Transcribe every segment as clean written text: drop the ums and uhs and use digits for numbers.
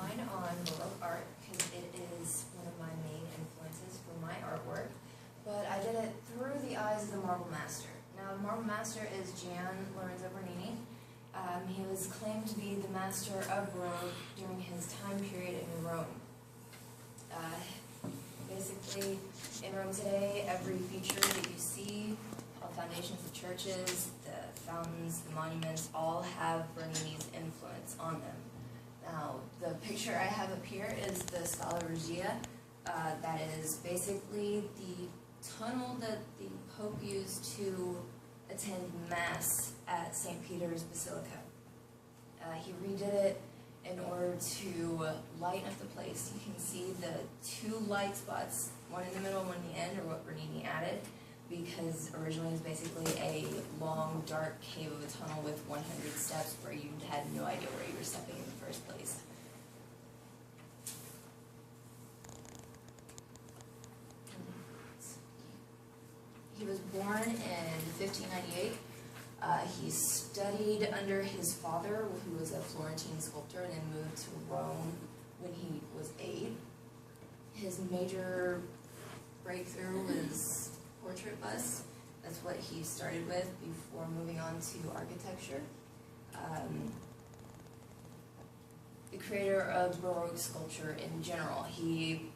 mine on Baroque art because it is one of my main influences for my artwork, but I did it through the eyes of the marble master. Now, the marble master is Gian Lorenzo Bernini. He was claimed to be the master of Baroque during his time period in Rome. Basically, in Rome today, every feature that you see, all foundations of churches, the fountains, the monuments, all have Bernini's influence on them. Now, the picture I have up here is the Scala Regia. That is basically the tunnel that the Pope used to attend Mass at St. Peter's Basilica. He redid it in order to lighten up the place. You can see the two light spots, one in the middle, one in the end, are what Bernini added, because originally it was basically a long, dark cave of a tunnel with 100 steps where you had no idea where you were stepping in the first place. He was born in 1598. He studied under his father, who was a Florentine sculptor, and then moved to Rome when he was 8. His major breakthrough was portrait busts. That's what he started with before moving on to architecture. The creator of Baroque sculpture in general, he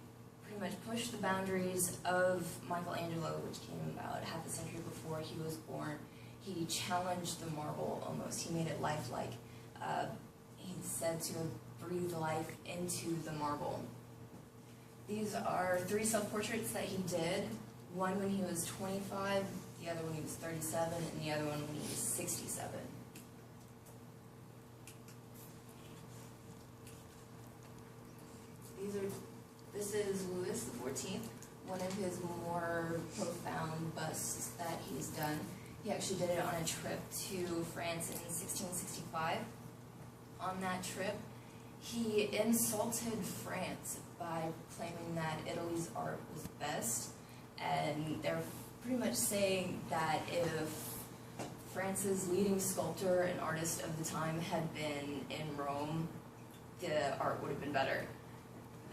pretty much pushed the boundaries of Michelangelo, which came about half a century before he was born. He challenged the marble almost. He made it lifelike. He's said to have breathed life into the marble. These are 3 self-portraits that he did. One when he was 25, the other when he was 37, and the other one when he was 67. This is Louis XIV, one of his more profound busts that he's done. He actually did it on a trip to France in 1665. On that trip, he insulted France by claiming that Italy's art was best, and they're pretty much saying that if France's leading sculptor and artist of the time had been in Rome, the art would have been better.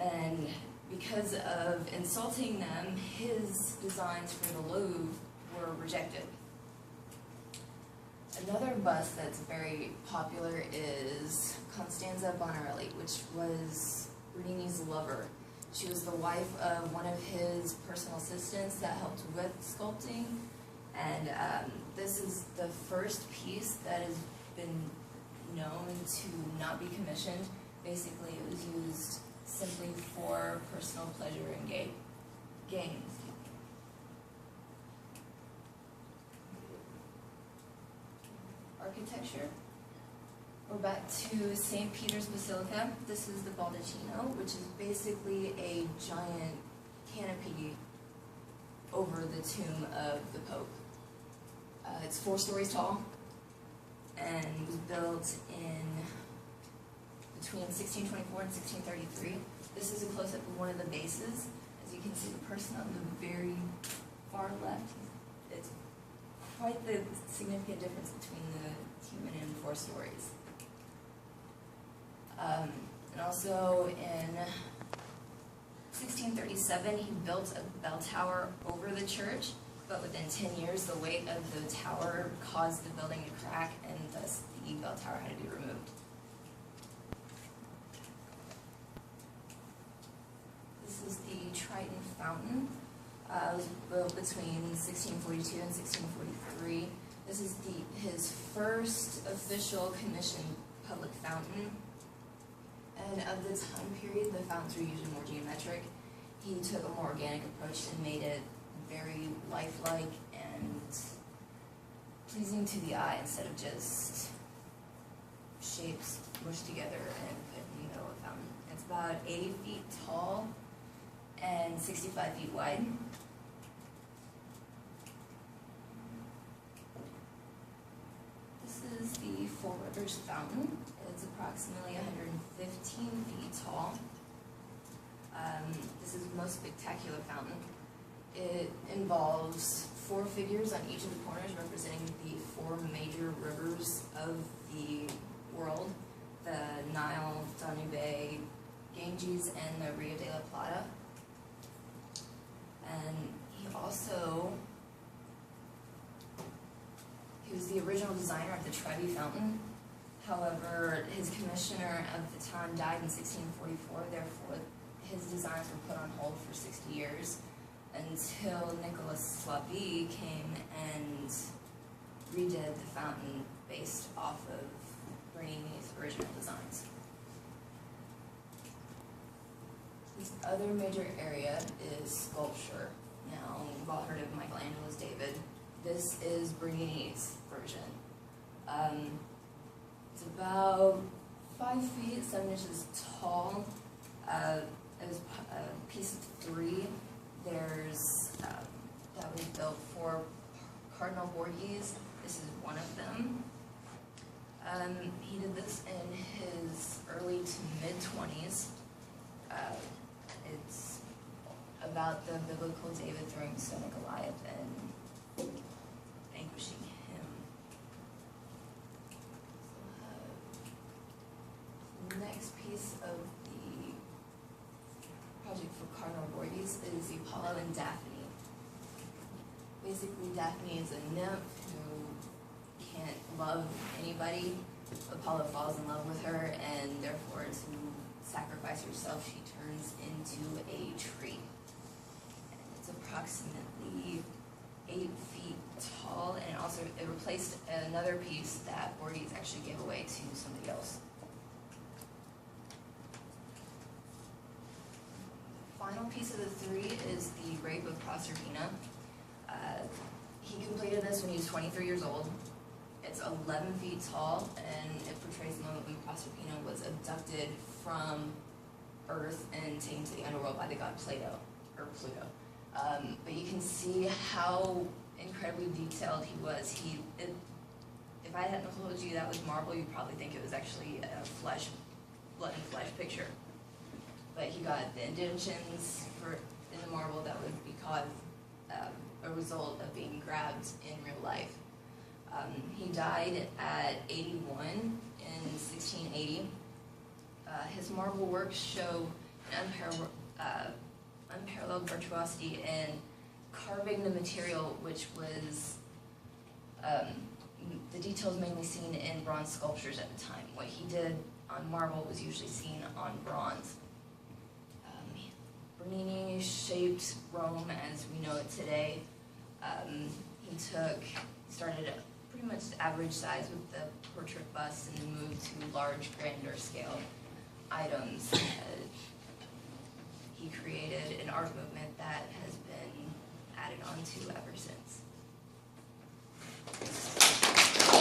And because of insulting them, his designs for the Louvre were rejected. Another bust that's very popular is Constanza Bonarelli, which was Bernini's lover. She was the wife of one of his personal assistants that helped with sculpting, and this is the first piece that has been known to not be commissioned. Basically, it was used simply for personal pleasure and gain. Architecture. We're back to St. Peter's Basilica. This is the Baldacchino, which is basically a giant canopy over the tomb of the Pope. It's 4 stories tall and was built in between 1624 and 1633. This is a close-up of one of the bases. As you can see, the person on the very far left, it's quite the significant difference between the human and 4 stories. And also in 1637, he built a bell tower over the church, but within 10 years, the weight of the tower caused the building to crack, and thus the bell tower had to be removed. This is the Triton Fountain. It was built between 1642 and 1643. This is his first official commissioned public fountain. And of the time period, the fountains were usually more geometric. He took a more organic approach and made it very lifelike and pleasing to the eye instead of just shapes mushed together and put in the middle of the fountain. It's about 80 feet tall and 65 feet wide. This is the Four Rivers Fountain. It's approximately 115 feet tall. This is the most spectacular fountain. It involves 4 figures on each of the corners representing the 4 major rivers of the world: the Nile, Danube, Ufiji's and the Rio de la Plata. And he was the original designer of the Trevi Fountain. However, his commissioner of the time died in 1644, therefore his designs were put on hold for 60 years until Nicolas Flavie came and redid the fountain based off of Bernini's original designs. His other major area is sculpture. Now, you've all heard of Michelangelo's David. This is Bernini's version. It's about 5 feet, 7 inches tall. It was a piece of 3. There's, that was built for Cardinal Borghese. This is one of them. He did this in his early to mid-20s. It's about the biblical David throwing the stone at Goliath and vanquishing him. The next piece of the project for Cardinal Borghese is the Apollo and Daphne. Basically, Daphne is a nymph who can't love anybody. Apollo falls in love with her, and therefore, to sacrifice herself, she turns into a tree. And it's approximately 8 feet tall, and also it replaced another piece that Borghese actually gave away to somebody else. The final piece of the 3 is the Rape of Proserpina. He completed this when he was 23 years old. It's 11 feet tall, and it portrays the moment when Proserpina was abducted from Earth and taken to the underworld by the god Pluto. But you can see how incredibly detailed he was. If I hadn't told you that was marble, you'd probably think it was actually a blood and flesh picture. But he got the indentions in the marble that would be called a result of being grabbed in real life. He died at 81 in 1680. His marble works show an unparalleled virtuosity in carving the material, which was the details mainly seen in bronze sculptures at the time. What he did on marble was usually seen on bronze. Bernini shaped Rome as we know it today. He started at pretty much average size with the portrait bust and then moved to large, grander scale items. He created an art movement that has been added onto ever since.